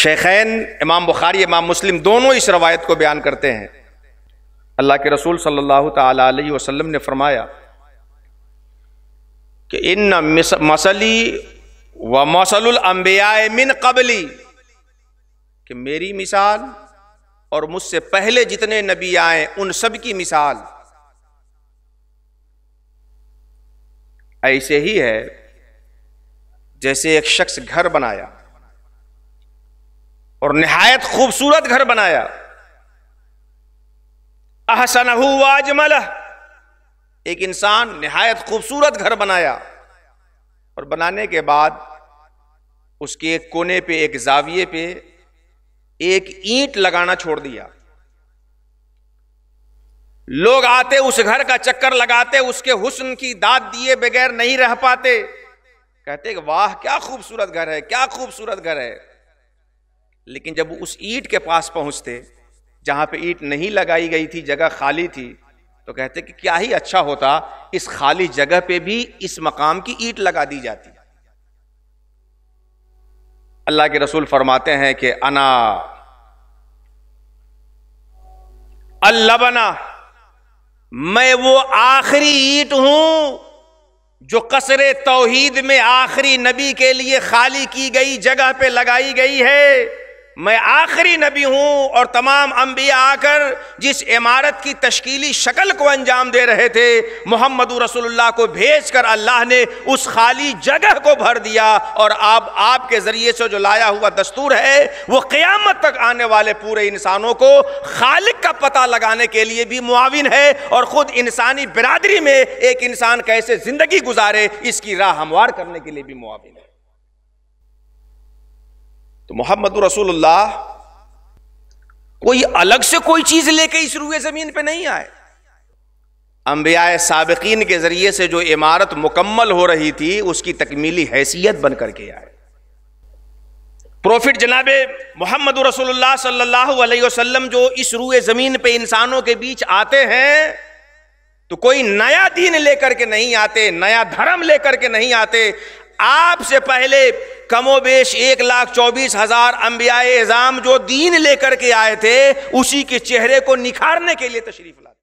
شیخین امام بخاری امام مسلم دونوں اس روایت کو بیان کرتے ہیں۔ اللہ کے رسول صلی اللہ تعالی علیہ وسلم نے فرمایا کہ ان مثلی و مثل الانبیاء من قبلی، کہ میری مثال اور مجھ سے پہلے جتنے نبی آئے ان سب کی مثال ایسے ہی ہے جیسے ایک شخص گھر بنایا اور نہایت خوبصورت گھر بنایا، احسنہ واجملہ، ایک انسان نہایت خوبصورت گھر بنایا اور بنانے کے بعد اس کے ایک کونے پہ ایک زاویے پہ ایک اینٹ لگانا چھوڑ دیا۔ لوگ آتے اس گھر کا چکر لگاتے، اس کے حسن کی داد دیے بغیر نہیں رہ پاتے، کہتے کہ واہ کیا خوبصورت گھر ہے، کیا خوبصورت گھر ہے۔ لیکن جب اس اینٹ کے پاس پہنچتے جہاں پہ اینٹ نہیں لگائی گئی تھی، جگہ خالی تھی، تو کہتے کہ کیا ہی اچھا ہوتا اس خالی جگہ پہ بھی اس مقام کی اینٹ لگا دی جاتی۔ اللہ کے رسول فرماتے ہیں کہ انا اللبنہ، میں وہ آخری اینٹ ہوں جو قصر توحید میں آخری نبی کے لیے خالی کی گئی جگہ پہ لگائی گئی ہے۔ میں آخری نبی ہوں اور تمام انبیاء آ کر جس عمارت کی تشکیلی شکل کو انجام دے رہے تھے، محمد رسول اللہ کو بھیج کر اللہ نے اس خالی جگہ کو بھر دیا، اور آپ کے ذریعے سے جو لایا ہوا دستور ہے وہ قیامت تک آنے والے پورے انسانوں کو خالق کا پتہ لگانے کے لیے بھی معاون ہے، اور خود انسانی برادری میں ایک انسان کیسے زندگی گزارے اس کی راہ ہموار کرنے کے لیے بھی معاون ہے۔ تو محمد رسول اللہ کوئی الگ سے کوئی چیز لے کے اس روئے زمین پہ نہیں آئے، انبیاء سابقین کے ذریعے سے جو عمارت مکمل ہو رہی تھی اس کی تکمیلی حیثیت بن کر کے آئے۔ پروفٹ جناب محمد رسول اللہ صلی اللہ علیہ وسلم جو اس روئے زمین پہ انسانوں کے بیچ آتے ہیں تو کوئی نیا دین لے کر کے نہیں آتے، نیا دھرم لے کر کے نہیں آتے۔ آپ سے پہلے کم و بیش 1,24,000 انبیاء اعظام جو دین لے کر کے آئے تھے اسی کے چہرے کو نکھارنے کے لیے تشریف لاتے۔